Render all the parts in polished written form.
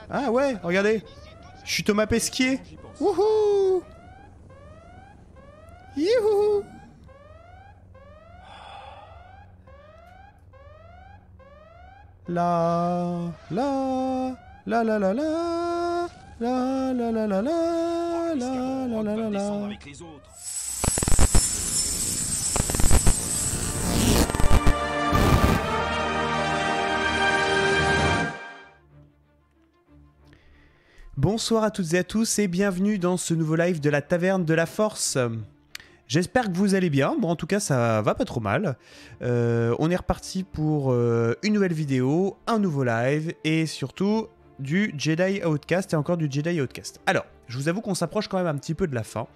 Ah ouais, regardez. Je suis Thomas Pesquier. Wouhou. Youhou. La la la la la la la la la la la la la la la. Bonsoir à toutes et à tous et bienvenue dans ce nouveau live de la Taverne de la Force. J'espère que vous allez bien, bon en tout cas ça va pas trop mal. On est reparti pour une nouvelle vidéo, un nouveau live et surtout du Jedi Outcast et encore du Jedi Outcast. Alors, je vous avoue qu'on s'approche quand même un petit peu de la fin.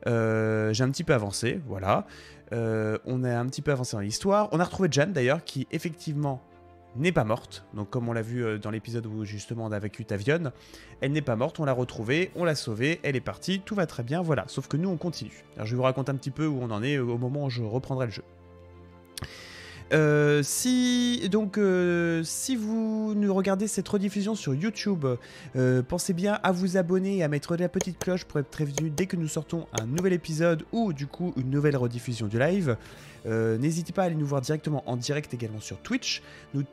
J'ai un petit peu avancé, voilà. On a un petit peu avancé dans l'histoire. On a retrouvé Jeanne d'ailleurs qui effectivement n'est pas morte. Donc comme on l'a vu dans l'épisode où justement on a vaincu Tavion, elle n'est pas morte, on l'a retrouvée, on l'a sauvée, elle est partie, tout va très bien, voilà. Sauf que nous on continue. Alors je vais vous raconter un petit peu où on en est au moment où je reprendrai le jeu. Si vous nous regardez cette rediffusion sur YouTube, pensez bien à vous abonner et à mettre la petite cloche pour être prévenu dès que nous sortons un nouvel épisode ou du coup une nouvelle rediffusion du live. N'hésitez pas à aller nous voir directement en direct également sur Twitch.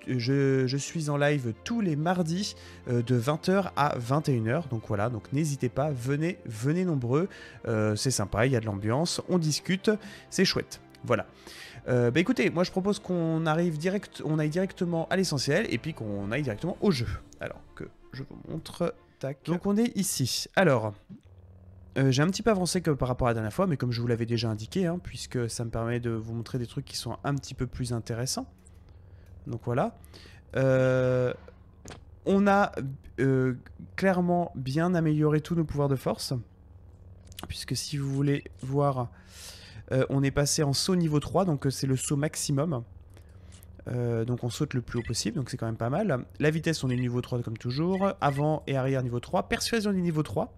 Je suis en live tous les mardis de 20h à 21h. Donc voilà, donc n'hésitez pas, venez nombreux. C'est sympa, il y a de l'ambiance, on discute, c'est chouette. Voilà. Bah écoutez, moi je propose qu'on aille directement à l'essentiel et puis qu'on aille directement au jeu. Alors que je vous montre. Tac. Donc on est ici. Alors, j'ai un petit peu avancé que par rapport à la dernière fois, mais comme je vous l'avais déjà indiqué, hein, puisque ça me permet de vous montrer des trucs qui sont un petit peu plus intéressants. Donc voilà. On a clairement bien amélioré tous nos pouvoirs de force. Puisque si vous voulez voir... on est passé en saut niveau 3, donc c'est le saut maximum. Donc on saute le plus haut possible, donc c'est quand même pas mal. La vitesse, on est niveau 3 comme toujours. Avant et arrière niveau 3. Persuasion est niveau 3.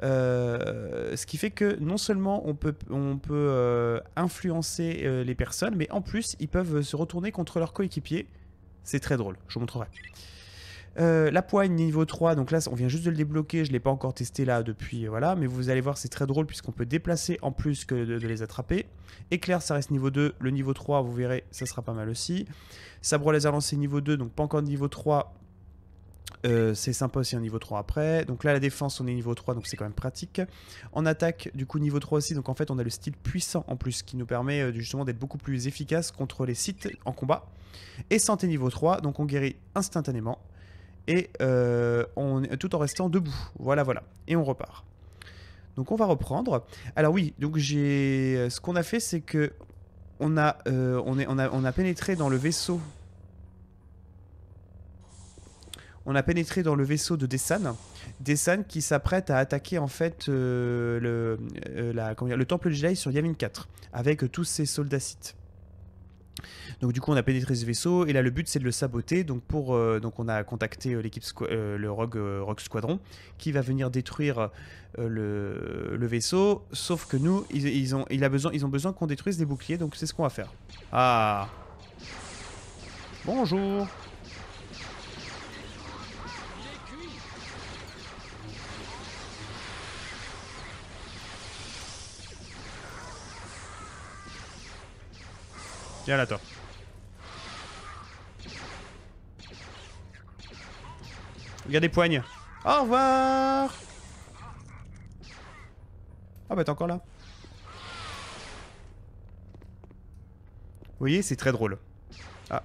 Ce qui fait que non seulement on peut influencer les personnes, mais en plus ils peuvent se retourner contre leurs coéquipiers. C'est très drôle, je vous montrerai. La poigne niveau 3, donc là on vient juste de le débloquer, je ne l'ai pas encore testé là depuis, voilà, mais vous allez voir c'est très drôle puisqu'on peut déplacer en plus que de les attraper. Éclair ça reste niveau 2, le niveau 3 vous verrez ça sera pas mal aussi. Sabre laser lancé niveau 2, donc pas encore niveau 3, c'est sympa aussi un niveau 3 après. Donc là la défense on est niveau 3 donc c'est quand même pratique. En attaque du coup niveau 3 aussi, donc en fait on a le style puissant en plus qui nous permet justement d'être beaucoup plus efficace contre les sites en combat. Et santé niveau 3, donc on guérit instantanément. Et tout en restant debout. Voilà. Et on repart. Donc on va reprendre. Alors oui, donc ce qu'on a fait, c'est que on a pénétré dans le vaisseau. On a pénétré dans le vaisseau de Dessan. Dessan qui s'apprête à attaquer en fait le temple Jedi sur Yavin 4 avec tous ses soldats Sith. Donc du coup on a pénétré ce vaisseau et là le but c'est de le saboter, donc on a contacté l'équipe le Rogue Squadron qui va venir détruire le vaisseau, sauf que nous ils ont besoin qu'on détruise des boucliers, donc c'est ce qu'on va faire. Ah bonjour. Viens là toi. Regarde les poignes. Au revoir. Ah bah t'es encore là. Vous voyez, c'est très drôle. Ah,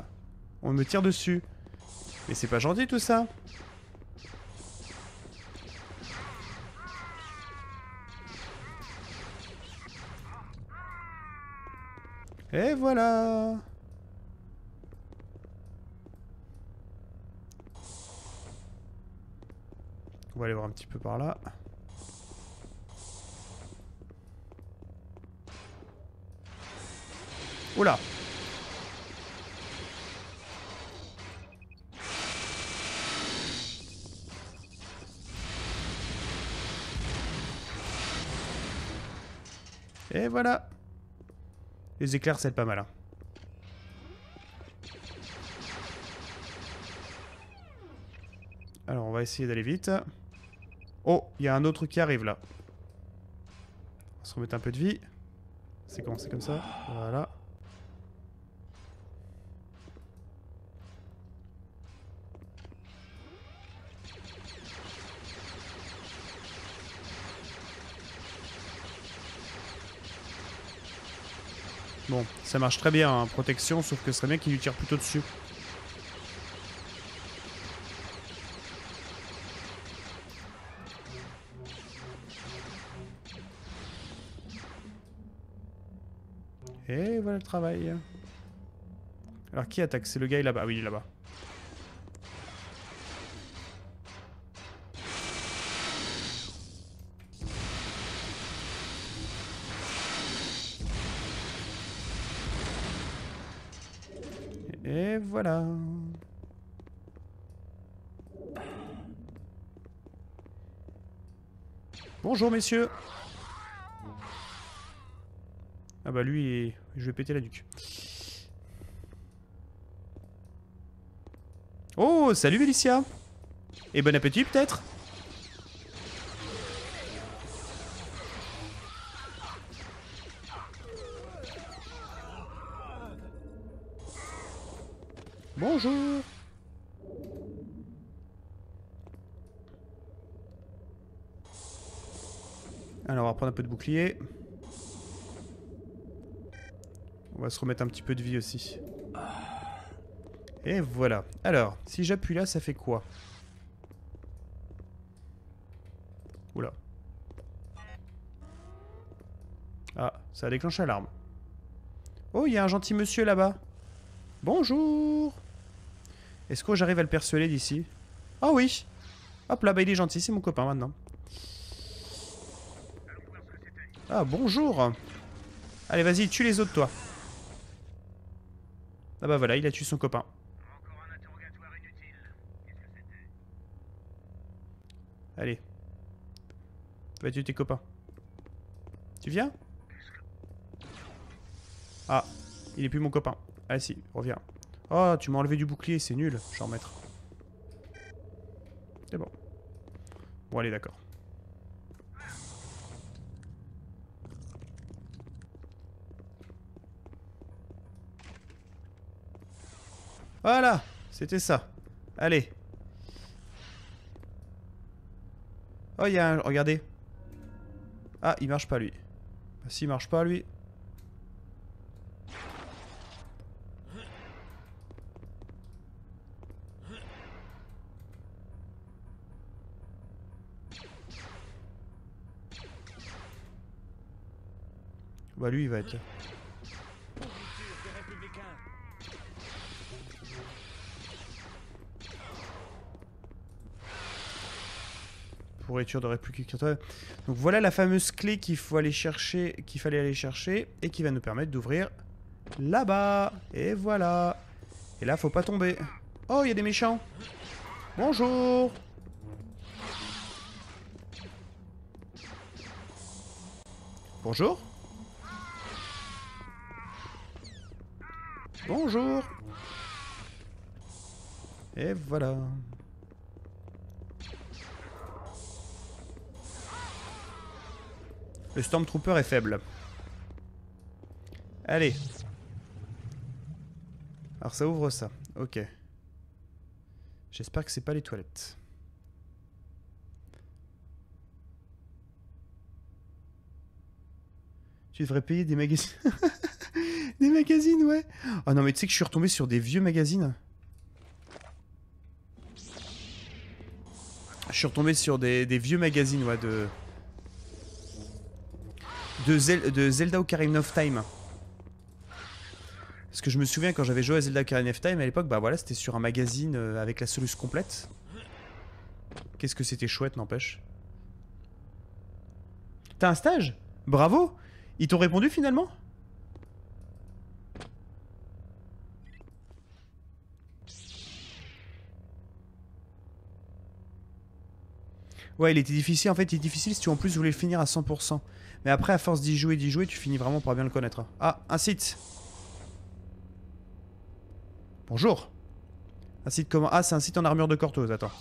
on me tire dessus. Mais c'est pas gentil tout ça. Et voilà. On va aller voir un petit peu par là. Oula. Et voilà. Les éclairs, c'est pas mal. Hein. Alors, on va essayer d'aller vite. Oh, il y a un autre qui arrive là. On va se remettre un peu de vie. C'est comment? C'est comme ça. Voilà. Bon, ça marche très bien, hein, protection, sauf que ce serait bien qu'il lui tire plutôt dessus. Et voilà le travail. Alors qui attaque? C'est le gars là-bas. Ah oui, il est là-bas. Et voilà. Bonjour messieurs. Ah bah lui, je vais péter la nuque. Oh, salut Félicia. Et bon appétit peut-être. Bonjour. Alors on va prendre un peu de bouclier. On va se remettre un petit peu de vie aussi. Et voilà. Alors, si j'appuie là, ça fait quoi? Oula. Ah, ça a déclenché l'alarme. Oh, il y a un gentil monsieur là-bas. Bonjour. Est-ce que j'arrive à le persuader d'ici? Ah oui. Hop là, bah il est gentil, c'est mon copain maintenant. Ah, bonjour. Allez, vas-y, tue les autres, toi. Ah bah voilà, il a tué son copain. Allez. Va tuer tes copains. Tu viens? Ah, il est plus mon copain. Ah si, reviens. Oh, tu m'as enlevé du bouclier, c'est nul. Je vais en remettre. C'est bon. Bon, allez, d'accord. Voilà, c'était ça. Allez. Oh, il y a un... Regardez. Ah, il marche pas, lui. Bah, s'il marche pas, lui... Bah, lui, il va être... Pourriture de réplique. Donc voilà la fameuse clé qu'il faut aller chercher, qu'il fallait aller chercher et qui va nous permettre d'ouvrir là-bas. Et voilà. Et là, faut pas tomber. Oh, il y a des méchants. Bonjour. Bonjour. Bonjour. Et voilà. Le Stormtrooper est faible. Allez. Alors ça ouvre ça. Ok. J'espère que c'est pas les toilettes. Tu devrais payer des magazines. Des magazines, ouais. Oh non mais tu sais que je suis retombé sur des vieux magazines. Je suis retombé sur des vieux magazines, ouais, de Zelda Ocarina of Time. Parce que je me souviens quand j'avais joué à Zelda Ocarina of Time à l'époque, bah voilà, c'était sur un magazine avec la soluce complète. Qu'est-ce que c'était chouette, n'empêche. T'as un stage? Bravo! Ils t'ont répondu finalement? Ouais, il était difficile. En fait, il est difficile si tu en plus voulais le finir à 100%. Mais après, à force d'y jouer, tu finis vraiment par bien le connaître. Ah, un site. Bonjour. Un site comment? Ah, c'est un site en armure de Cortose, attends.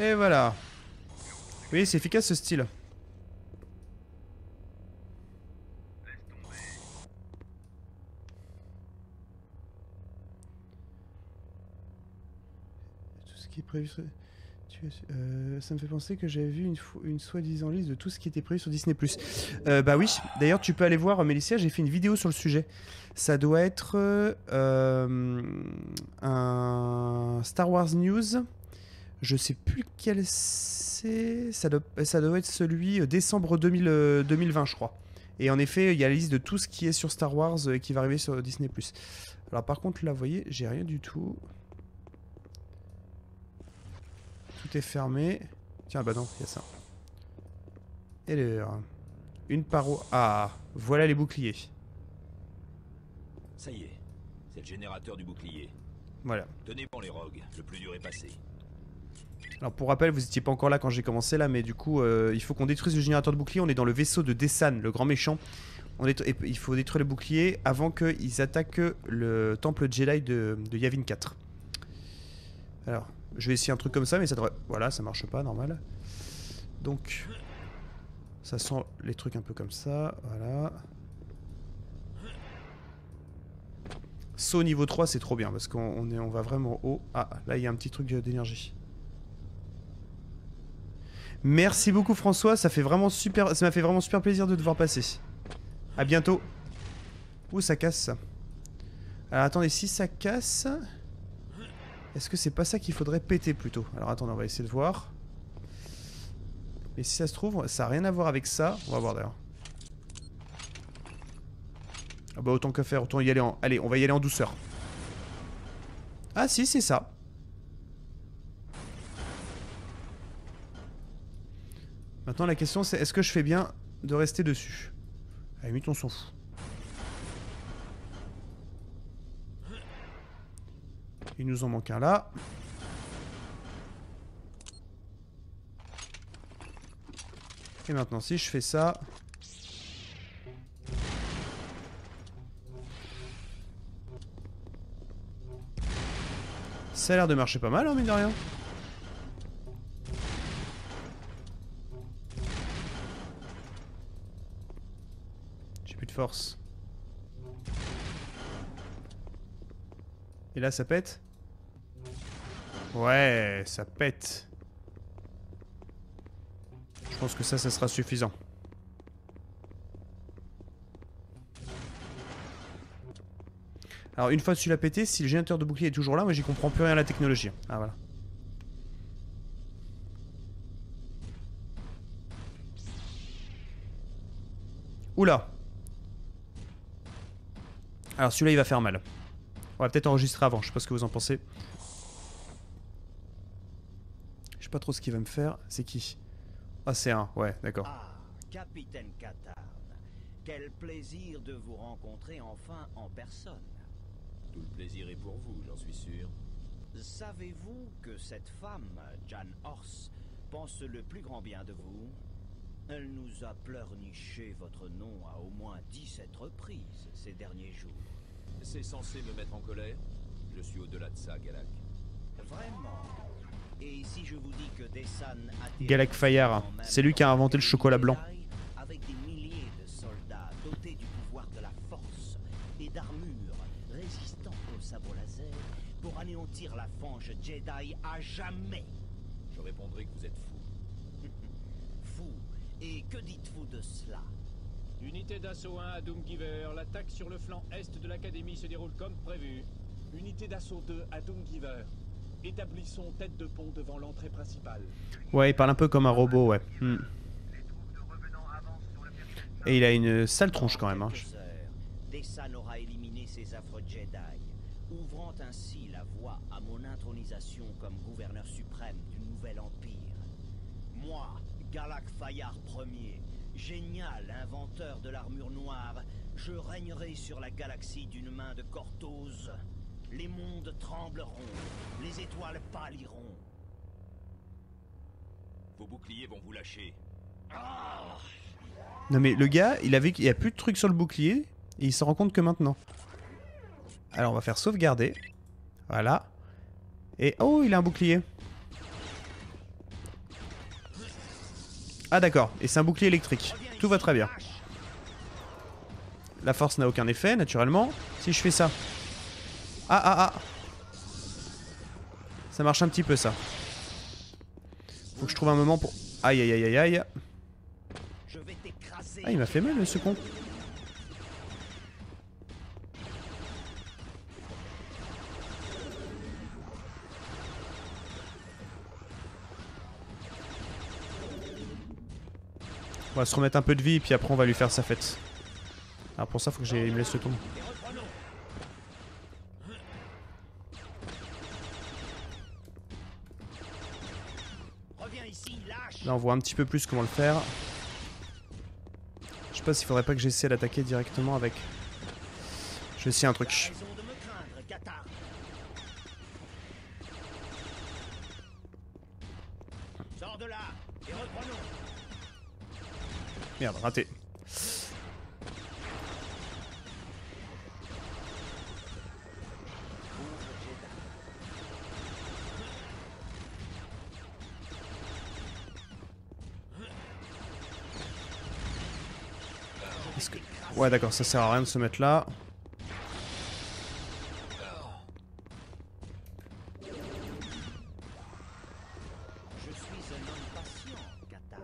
Et voilà. Oui, c'est efficace ce style. Tout ce qui est prévu sur... ça me fait penser que j'avais vu une soi-disant liste de tout ce qui était prévu sur Disney+. Bah oui, d'ailleurs tu peux aller voir, Mélicia, j'ai fait une vidéo sur le sujet. Ça doit être un Star Wars News. Je sais plus quel c'est. Ça doit être celui décembre 2020, je crois. Et en effet, il y a la liste de tout ce qui est sur Star Wars qui va arriver sur Disney+. Alors par contre, là, vous voyez, j'ai rien du tout. Tout est fermé. Tiens, bah non, il y a ça. Et une paroi. Ah, voilà les boucliers. Ça y est, c'est le générateur du bouclier. Voilà. Tenez bon les rogues, le plus dur est passé. Alors pour rappel, vous n'étiez pas encore là quand j'ai commencé là, mais du coup, il faut qu'on détruise le générateur de bouclier. On est dans le vaisseau de Dessan, le grand méchant. Et il faut détruire le bouclier avant qu'ils attaquent le temple Jedi de Yavin 4. Alors, je vais essayer un truc comme ça, mais ça devrait... Voilà, ça marche pas, normal. Donc, ça sent les trucs un peu comme ça, voilà. Saut niveau 3, c'est trop bien, parce on va vraiment haut. Ah, là, il y a un petit truc d'énergie. Merci beaucoup, François, ça m'a fait vraiment super plaisir de te voir passer. À bientôt. Ouh, ça casse, ça. Alors, attendez, si ça casse... Est-ce que c'est pas ça qu'il faudrait péter plutôt? Alors attendez, on va essayer de voir. Et si ça se trouve, ça n'a rien à voir avec ça. On va voir d'ailleurs. Ah bah autant que faire, autant y aller en... Allez, on va y aller en douceur. Ah si, c'est ça. Maintenant la question c'est, est-ce que je fais bien de rester dessus? À la limite on s'en fout. Il nous en manque un là. Et maintenant si je fais ça... Ça a l'air de marcher pas mal, hein, mine de rien. J'ai plus de force. Et là, ça pète? Ouais, ça pète. Je pense que ça sera suffisant. Alors une fois que tu l'as pété, si le générateur de bouclier est toujours là, moi j'y comprends plus rien à la technologie. Ah voilà. Oula. Alors celui-là il va faire mal. On va peut-être enregistrer avant, je sais pas ce que vous en pensez. Je sais pas trop ce qu'il va me faire. C'est qui? Ah c'est un, ouais d'accord. Ah, Capitaine Catard. Quel plaisir de vous rencontrer enfin en personne. Tout le plaisir est pour vous, j'en suis sûr. Savez-vous que cette femme, Jan Hors, pense le plus grand bien de vous? Elle nous a pleurniché votre nom à au moins 17 reprises ces derniers jours. C'est censé me mettre en colère? Je suis au-delà de ça, Galak. Vraiment? Et si je vous dis que Dessan a... Galak Fayard, c'est lui qui a inventé le chocolat blanc. Avec des milliers de soldats dotés du pouvoir de la force et d'armures résistant au sabre laser pour anéantir la fange Jedi à jamais. Je répondrai que vous êtes fou. Fou. Et que dites-vous de cela? Unité d'assaut 1 à Doomgiver, l'attaque sur le flanc est de l'académie se déroule comme prévu. Unité d'assaut 2 à Doomgiver. Établissons tête de pont devant l'entrée principale. Ouais, il parle un peu comme un robot, ouais. Et il a une sale tronche quand même. Hein. Dessan aura éliminé ces affreux Jedi, ouvrant ainsi la voie à mon intronisation comme gouverneur suprême du nouvel empire. Moi, Galak Fayard Ier, génial inventeur de l'armure noire, je régnerai sur la galaxie d'une main de Cortose. Les mondes trembleront, les étoiles pâliront. Vos boucliers vont vous lâcher. Ah! Non mais le gars, il y a plus de trucs sur le bouclier, et il s'en rend compte que maintenant. Alors on va faire sauvegarder. Voilà. Et oh, il a un bouclier. Ah d'accord, et c'est un bouclier électrique. Tout va très bien. La force n'a aucun effet, naturellement. Si je fais ça... Ah. Ça marche un petit peu, ça. Faut que je trouve un moment pour... Aïe. Ah, il m'a fait mal, ce con. On va se remettre un peu de vie, puis après on va lui faire sa fête. Alors pour ça, faut que il me laisse le tomber. Là, on voit un petit peu plus comment le faire. Je sais pas s'il faudrait pas que j'essaie d'attaquer directement avec... Je vais essayer un truc. Merde, raté. Ouais d'accord, ça sert à rien de se mettre là. Je suis un homme patient, Kata.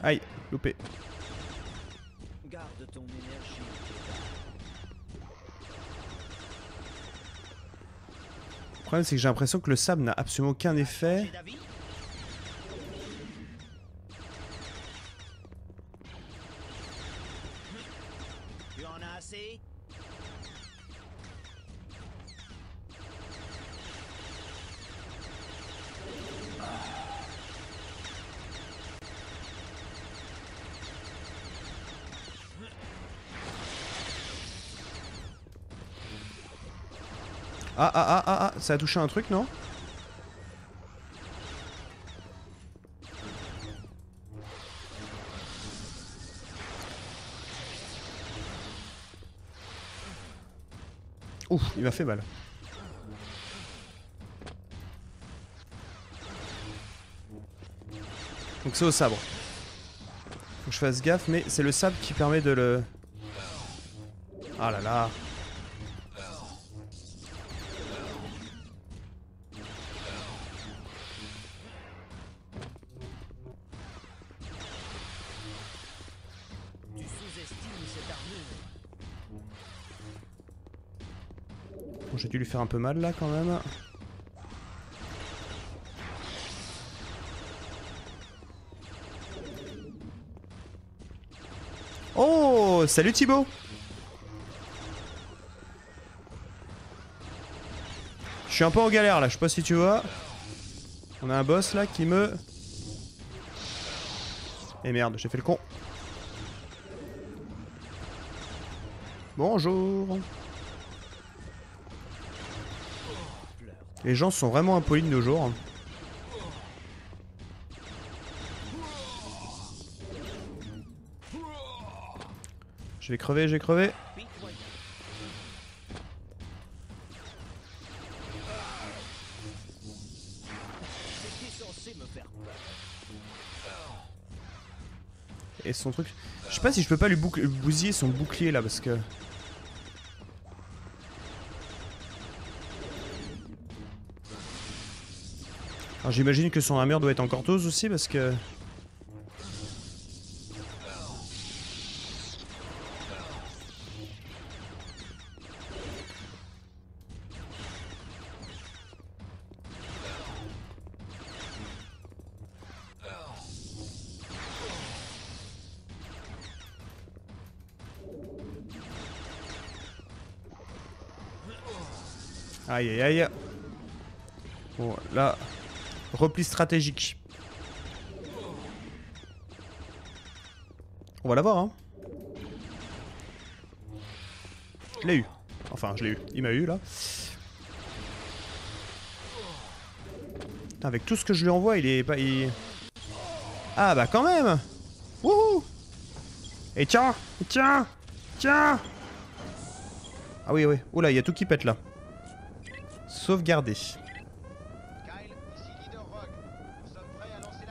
Aïe, loupé. Garde ton énergie, Le problème c'est que j'ai l'impression que le sable n'a absolument aucun effet. Jedi. Tu en as assez? Ah, ça a touché un truc, non? Ouf, il m'a fait mal. Donc c'est au sabre. Faut que je fasse gaffe, mais c'est le sabre qui permet de le... Ah là là. Tu sous-estimes cette armure. Bon, j'ai dû lui faire un peu mal là quand même. Oh, salut Thibaut. Je suis un peu en galère là, je sais pas si tu vois. On a un boss là qui me... Et merde, j'ai fait le con. Bonjour. Les gens sont vraiment impolis de nos jours. Je vais crever, j'ai crevé. Pitoyable. C'était censé me faire peur. Et son truc... Je sais pas si je peux pas lui bousiller son bouclier là parce que... Alors j'imagine que son armure doit être encore tose aussi parce que... Aïe aïe aïe. Bon là... Repli stratégique. On va l'avoir hein. Je l'ai eu. Enfin je l'ai eu. Il m'a eu là. Putain, avec tout ce que je lui envoie il est pas... Ah bah quand même. Wouhou. Et tiens. Ah oui, oui. Oula, il y a tout qui pète là. Sauvegarder.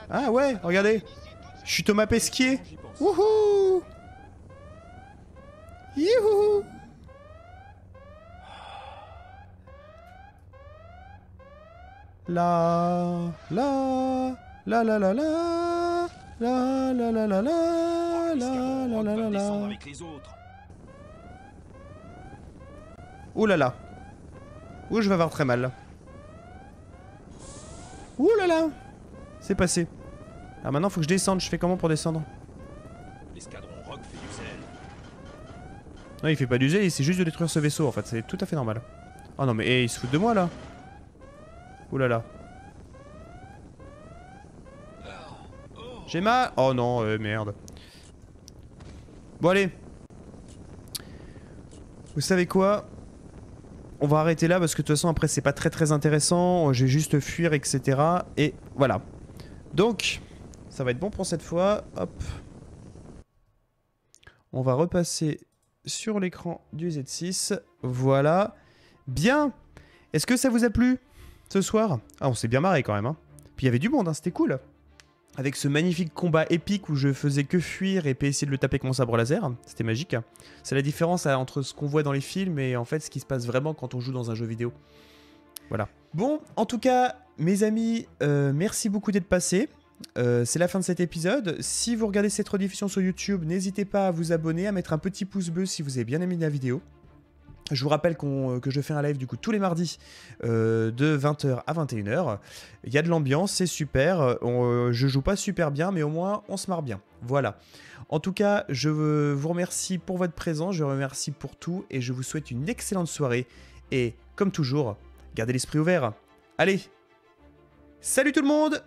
Ah ouais, regardez. Je suis Thomas Pesquier. J'y pense. Wouhou! Youhou! La la la la la la la la la la la la la la la la. avec les autres. Ouh là là. Ouh, je vais avoir très mal. Ouh là là. C'est passé. Alors maintenant, faut que je descende. Je fais comment pour descendre? L'escadron Rogue fait du zèle. Non, il fait pas du zèle, il essaie juste de détruire ce vaisseau en fait. C'est tout à fait normal. Oh non, mais hey, il se fout de moi là. Ouh là là. J'ai mal. Oh non, merde. Bon allez. Vous savez quoi? On va arrêter là parce que de toute façon après c'est pas très intéressant. Je vais juste fuir, etc. Et voilà. Donc, ça va être bon pour cette fois. Hop. On va repasser sur l'écran du Z6. Voilà. Bien. Est-ce que ça vous a plu ce soir? Ah, on s'est bien marré quand même. Hein. Puis il y avait du monde, hein, c'était cool. Avec ce magnifique combat épique où je faisais que fuir et puis essayer de le taper avec mon sabre laser. C'était magique. C'est la différence entre ce qu'on voit dans les films et en fait ce qui se passe vraiment quand on joue dans un jeu vidéo. Voilà. Bon, en tout cas, mes amis, merci beaucoup d'être passés. C'est la fin de cet épisode. Si vous regardez cette rediffusion sur YouTube, n'hésitez pas à vous abonner, à mettre un petit pouce bleu si vous avez bien aimé la vidéo. Je vous rappelle que je fais un live du coup tous les mardis de 20h à 21h. Il y a de l'ambiance, c'est super. Je joue pas super bien, mais au moins on se marre bien. Voilà. En tout cas, je vous remercie pour votre présence, je vous remercie pour tout et je vous souhaite une excellente soirée. Et comme toujours, gardez l'esprit ouvert. Allez, salut tout le monde!